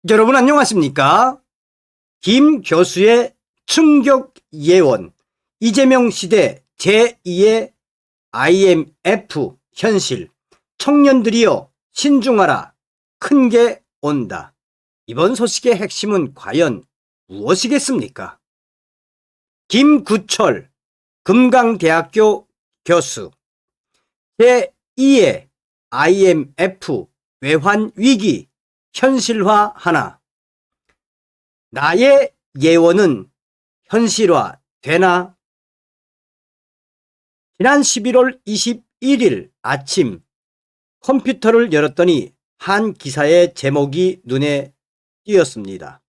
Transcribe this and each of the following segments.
여러분 안녕하십니까? 김 교수의 충격 예언, 이재명 시대 제2의 IMF 현실, 청년들이여 신중하라, 큰 게 온다. 이번 소식의 핵심은 과연 무엇이겠습니까? 김구철 금강대학교 교수, 제2의 IMF 외환 위기 현실화 하나. 나의 예언은 현실화 되나? 지난 11월 21일 아침 컴퓨터를 열었더니 한 기사의 제목이 눈에 띄었습니다.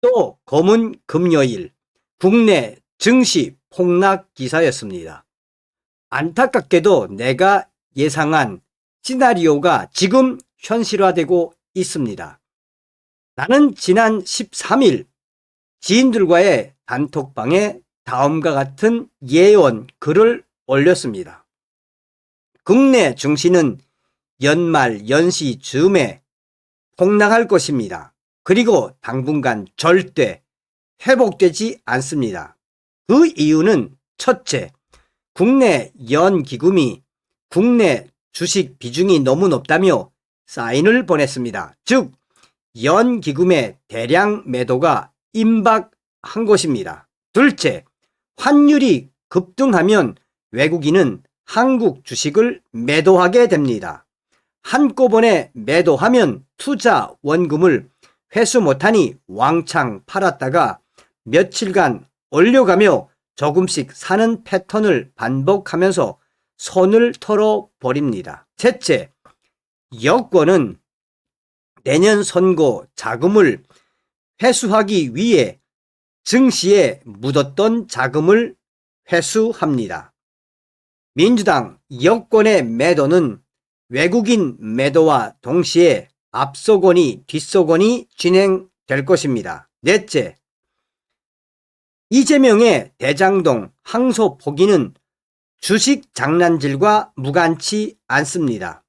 또 검은 금요일 국내 증시 폭락 기사였습니다. 안타깝게도 내가 예상한 시나리오가 지금 현실화되고 있습니다. 나는 지난 13일 지인들과의 단톡방에 다음과 같은 예언 글을 올렸습니다. 국내 증시는 연말 연시 즈음에 폭락할 것입니다. 그리고 당분간 절대 회복되지 않습니다. 그 이유는 첫째, 국내 연기금이 국내 주식 비중이 너무 높다며 사인을 보냈습니다. 즉 연기금의 대량 매도가 임박한 것입니다. 둘째, 환율이 급등하면 외국인은 한국 주식을 매도하게 됩니다. 한꺼번에 매도하면 투자 원금을 회수 못하니 왕창 팔았다가 며칠간 올려가며 조금씩 사는 패턴을 반복하면서 손을 털어버립니다. 셋째, 여권은 내년 선거 자금을 회수하기 위해 증시에 묻었던 자금을 회수합니다. 민주당 여권의 매도는 외국인 매도와 동시에 앞서거니 뒤서거니 진행될 것입니다. 넷째, 이재명의 대장동 항소 포기는 주식 장난질과 무관치 않습니다.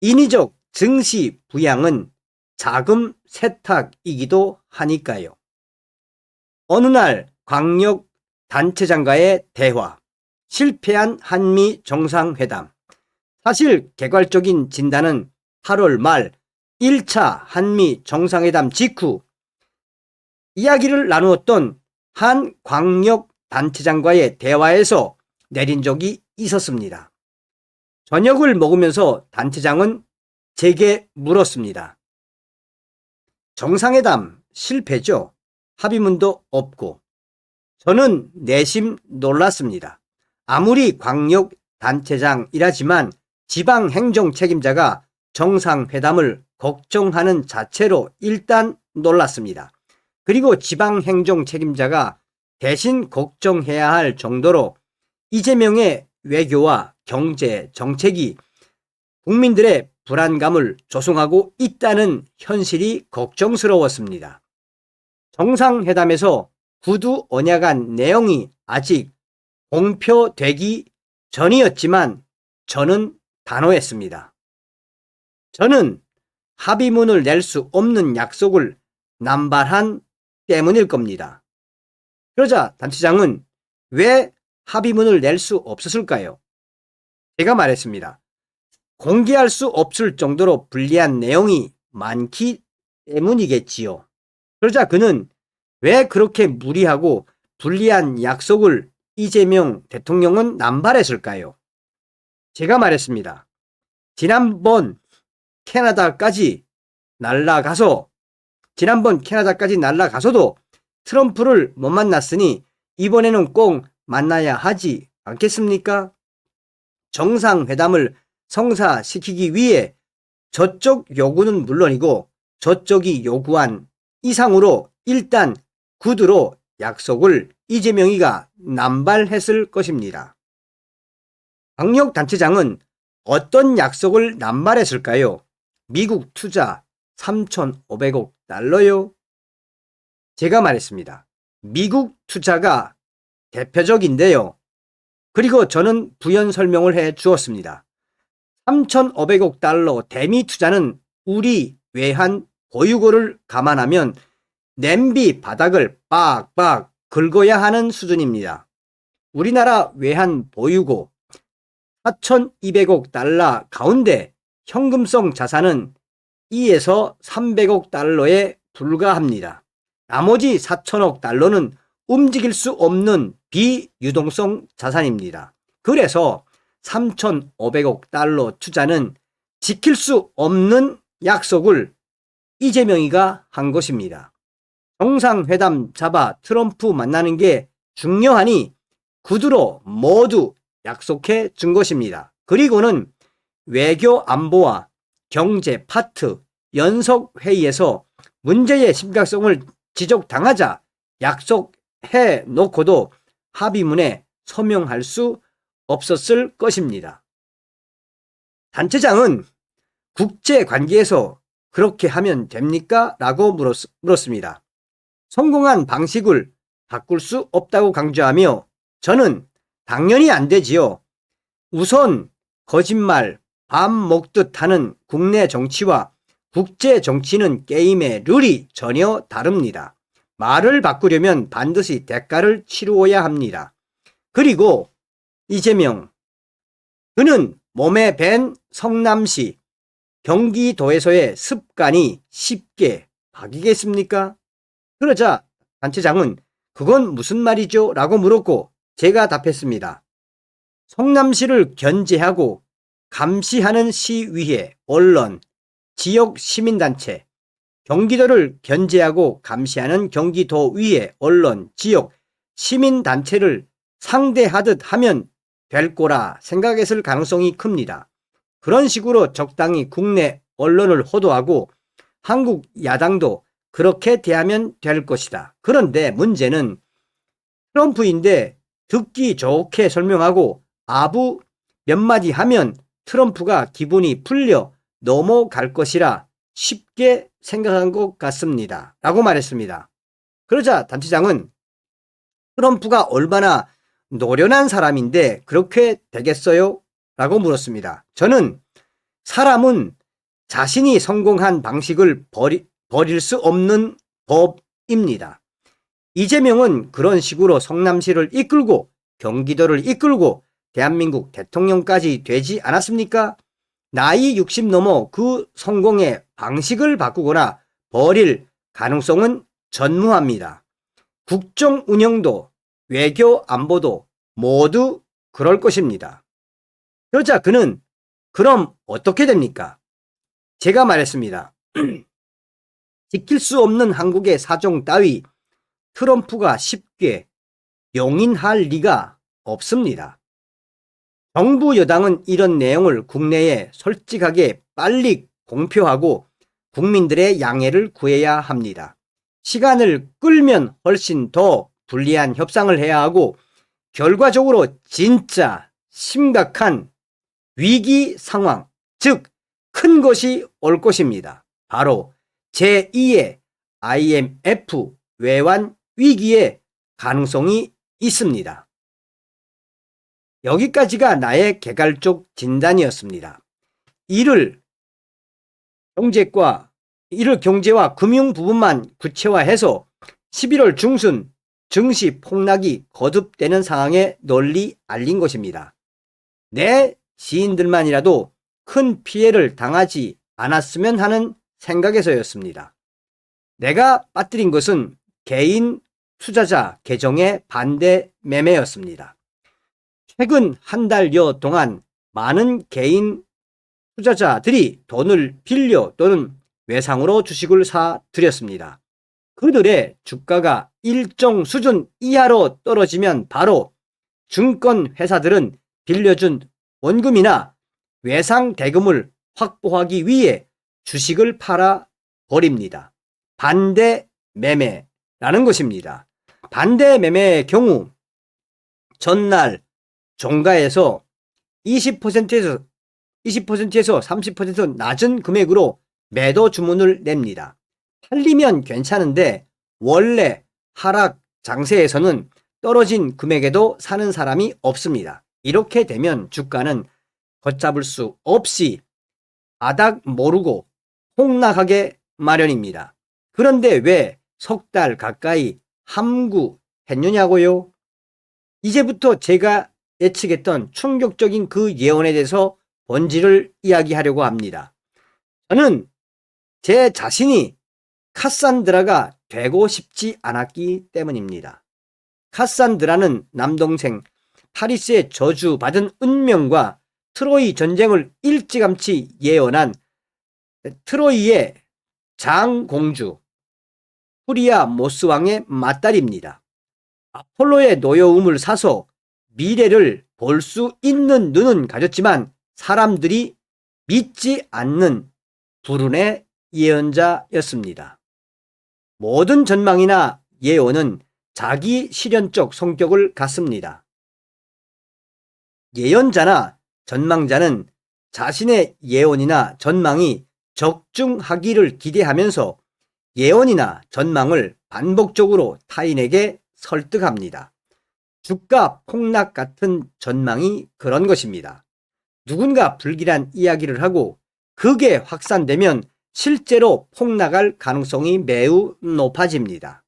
인위적 증시 부양은 자금 세탁이기도 하니까요. 어느 날 광역 단체장과의 대화, 실패한 한미 정상회담. 사실 개괄적인 진단은 8월 말 1차 한미 정상회담 직후 이야기를 나누었던 한 광역 단체장과의 대화에서 내린 적이 있었습니다. 저녁을 먹으면서 단체장은 제게 물었습니다. 정상회담 실패죠. 합의문도 없고. 저는 내심 놀랐습니다. 아무리 광역 단체장이라지만 지방행정 책임자가 정상회담을 걱정하는 자체로 일단 놀랐습니다. 그리고 지방행정 책임자가 대신 걱정해야 할 정도로 이재명의 외교와 경제 정책이 국민들의 불안감을 조성하고 있다는 현실이 걱정스러웠습니다. 정상회담에서 구두 언약안 내용이 아직 공표되기 전이었지만 저는 단호했습니다. 저는 합의문을 낼 수 없는 약속을 남발한 때문일 겁니다. 그러자 단체장은 왜 합의문을 낼 수 없었을까요? 제가 말했습니다. 공개할 수 없을 정도로 불리한 내용이 많기 때문이겠지요. 그러자 그는 왜 그렇게 무리하고 불리한 약속을 이재명 대통령은 남발했을까요? 제가 말했습니다. 지난번 캐나다까지 날아가서도 트럼프를 못 만났으니 이번에는 꼭 만나야 하지 않겠습니까? 정상회담을 성사시키기 위해 저쪽 요구는 물론이고 저쪽이 요구한 이상으로 일단 구두로 약속을 이재명이가 남발했을 것입니다. 광역단체장은 어떤 약속을 남발했을까요? 미국 투자 3,500억 달러요? 제가 말했습니다. 미국 투자가 대표적인데요. 그리고 저는 부연 설명을 해 주었습니다. 3,500억 달러 대미 투자는 우리 외환 보유고를 감안하면 냄비 바닥을 빡빡 긁어야 하는 수준입니다. 우리나라 외환 보유고 4,200억 달러 가운데 현금성 자산은 2에서 300억 달러에 불과합니다. 나머지 4천억 달러는 움직일 수 없는 비유동성 자산입니다. 그래서 3,500억 달러 투자는 지킬 수 없는 약속을 이재명이가 한 것입니다. 정상회담 잡아 트럼프 만나는 게 중요하니 구두로 모두 약속해 준 것입니다. 그리고는 외교 안보와 경제 파트 연석회의에서 문제의 심각성을 지적당하자 약속해 놓고도 합의문에 서명할 수 없었을 것입니다. 단체장은 국제관계에서 그렇게 하면 됩니까? 라고 물었습니다. 성공한 방식을 바꿀 수 없다고 강조하며 저는 당연히 안 되지요. 우선 거짓말 밥 먹듯 하는 국내 정치와 국제 정치는 게임의 룰이 전혀 다릅니다. 말을 바꾸려면 반드시 대가를 치루어야 합니다. 그리고 이재명, 그는 몸에 밴 성남시 경기도에서의 습관이 쉽게 바뀌겠습니까? 그러자 단체장은 그건 무슨 말이죠? 라고 물었고 제가 답했습니다. 성남시를 견제하고 감시하는 시위회, 언론, 지역 시민단체, 경기도를 견제하고 감시하는 경기도의회, 언론, 지역 시민단체를 상대하듯 하면 될 거라 생각했을 가능성이 큽니다. 그런 식으로 적당히 국내 언론을 호도하고 한국 야당도 그렇게 대하면 될 것이다. 그런데 문제는 트럼프인데 듣기 좋게 설명하고 아부 몇 마디 하면 트럼프가 기분이 풀려 넘어갈 것이라 쉽게 생각한 것 같습니다. 라고 말했습니다. 그러자 단체장은 트럼프가 얼마나 노련한 사람인데 그렇게 되겠어요? 라고 물었습니다. 저는 사람은 자신이 성공한 방식을 버릴 수 없는 법입니다. 이재명은 그런 식으로 성남시를 이끌고 경기도를 이끌고 대한민국 대통령까지 되지 않았습니까? 나이 60 넘어 그 성공의 방식을 바꾸거나 버릴 가능성은 전무합니다. 국정 운영도 외교 안보도 모두 그럴 것입니다. 그러자 그는 그럼 어떻게 됩니까? 제가 말했습니다. 지킬 수 없는 한국의 사정 따위 트럼프가 쉽게 용인할 리가 없습니다. 정부 여당은 이런 내용을 국내에 솔직하게 빨리 공표하고 국민들의 양해를 구해야 합니다. 시간을 끌면 훨씬 더 불리한 협상을 해야 하고 결과적으로 진짜 심각한 위기 상황, 즉 큰 것이 올 것입니다. 바로 제2의 IMF 외환 위기의 가능성이 있습니다. 여기까지가 나의 개괄적 진단이었습니다. 이를 경제와 금융 부분만 구체화해서 11월 중순 증시 폭락이 거듭되는 상황에 널리 알린 것입니다. 내 지인들만이라도 큰 피해를 당하지 않았으면 하는 생각에서였습니다. 내가 빠뜨린 것은 개인 투자자 계정의 반대 매매였습니다. 최근 한 달여 동안 많은 개인 투자자들이 돈을 빌려 또는 외상으로 주식을 사들였습니다. 그들의 주가가 일정 수준 이하로 떨어지면 바로 증권 회사들은 빌려준 원금이나 외상 대금을 확보하기 위해 주식을 팔아 버립니다. 반대 매매라는 것입니다. 반대 매매의 경우 전날 종가에서 20%에서 30% 낮은 금액으로 매도 주문을 냅니다. 팔리면 괜찮은데 원래 하락 장세에서는 떨어진 금액에도 사는 사람이 없습니다. 이렇게 되면 주가는 걷잡을 수 없이 바닥 모르고 폭락하게 마련입니다. 그런데 왜 석 달 가까이 함구했느냐고요? 이제부터 제가 예측했던 충격적인 그 예언에 대해서 본질을 이야기하려고 합니다. 저는 제 자신이 카산드라가 되고 싶지 않았기 때문입니다. 카산드라는 남동생 파리스의 저주받은 운명과 트로이 전쟁을 일찌감치 예언한 트로이의 장공주 후리아모스 왕의 맏딸입니다. 아폴로의 노여움을 사서 미래를 볼 수 있는 눈은 가졌지만 사람들이 믿지 않는 불운의 예언자였습니다. 모든 전망이나 예언은 자기 실현적 성격을 갖습니다. 예언자나 전망자는 자신의 예언이나 전망이 적중하기를 기대하면서 예언이나 전망을 반복적으로 타인에게 설득합니다. 주가 폭락 같은 전망이 그런 것입니다. 누군가 불길한 이야기를 하고 그게 확산되면 실제로 폭락할 가능성이 매우 높아집니다.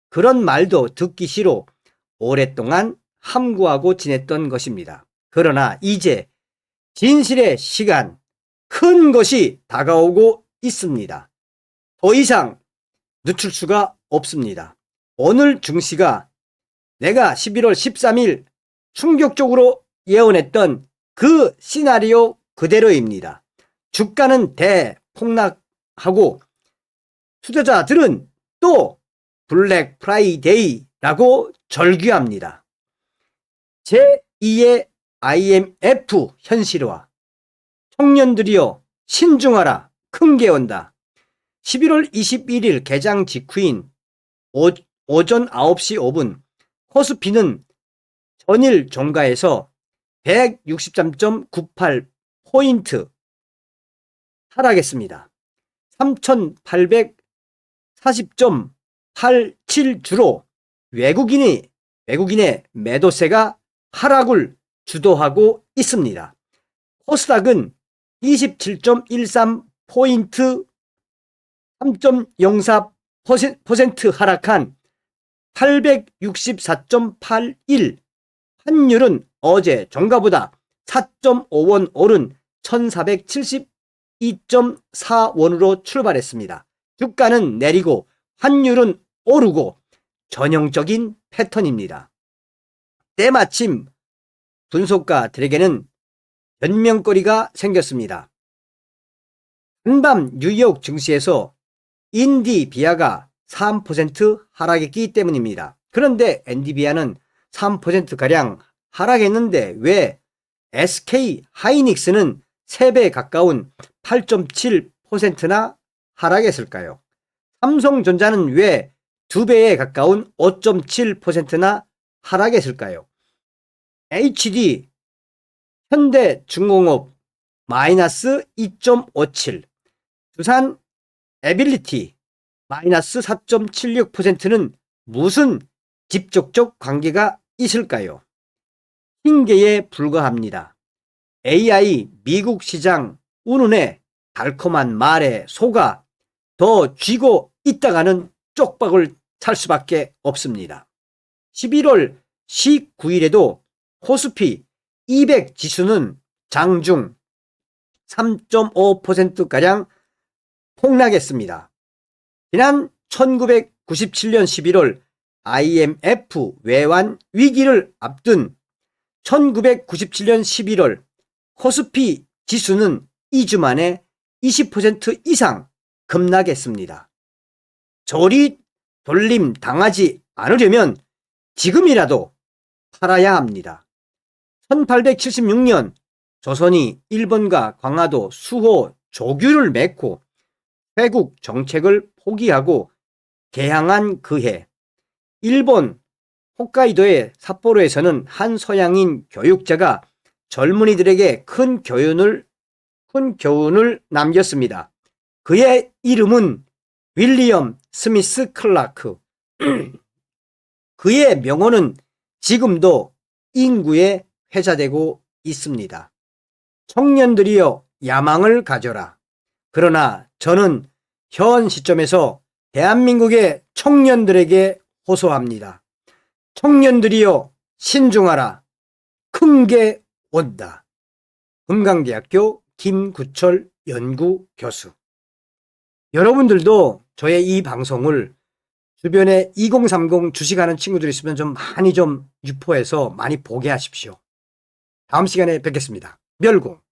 그런 말도 듣기 싫어 오랫동안 함구하고 지냈던 것입니다. 그러나 이제 진실의 시간, 큰 것이 다가오고 있습니다. 더 이상 늦출 수가 없습니다. 오늘 증시가 내가 11월 13일 충격적으로 예언했던 그 시나리오 그대로입니다. 주가는 대폭락하고 투자자들은 또 블랙 프라이데이라고 절규합니다. 제2의 IMF 현실화. 청년들이여 신중하라. 큰 게 온다. 11월 21일 개장 직후인 오전 9시 5분 코스피는 전일 종가에서 163.98포인트 하락했습니다. 3,840.87주로 외국인의 매도세가 하락을 주도하고 있습니다. 코스닥은 27.13포인트 3.04% 하락한 864.81, 환율은 어제 종가보다 4.5원 오른 1472.4원으로 출발했습니다. 주가는 내리고 환율은 오르고 전형적인 패턴입니다. 때마침 분석가들에게는 변명거리가 생겼습니다. 한밤 뉴욕 증시에서 인디비아가 3% 하락했기 때문입니다. 그런데 엔디비아는 3%가량 하락했는데 왜 SK 하이닉스는 3배 가까운 8.7%나 하락했을까요? 삼성전자는 왜 2배에 가까운 5.7%나 하락했을까요? HD 현대중공업 마이너스 2.57, 두산 에빌리티 마이너스 4.76%는 무슨 직접적 관계가 있을까요? 핑계에 불과합니다. AI 미국 시장 운운에 달콤한 말에 속아 더 쥐고 있다가는 쪽박을 찰 수밖에 없습니다. 11월 19일에도 코스피 200 지수는 장중 3.5%가량 폭락했습니다. 지난 1997년 11월 IMF 외환 위기를 앞둔 1997년 11월 코스피 지수는 2주 만에 20% 이상 급락했습니다. 저리 돌림 당하지 않으려면 지금이라도 팔아야 합니다. 1876년 조선이 일본과 강화도 수호 조규를 맺고 회국 정책을 포기하고 개항한 그해, 일본 홋카이도의 삿포로에서는 한 서양인 교육자가 젊은이들에게 큰 교훈을 남겼습니다. 그의 이름은 윌리엄 스미스 클라크. 그의 명언은 지금도 인구에 회자되고 있습니다. 청년들이여 야망을 가져라. 그러나 저는 현 시점에서 대한민국의 청년들에게 호소합니다. 청년들이여 신중하라. 큰 게 온다. 금강대학교 김구철 연구교수. 여러분들도 저의 이 방송을 주변에 2030 주식하는 친구들 있으면 좀 많이 좀 유포해서 많이 보게 하십시오. 다음 시간에 뵙겠습니다. 멸공.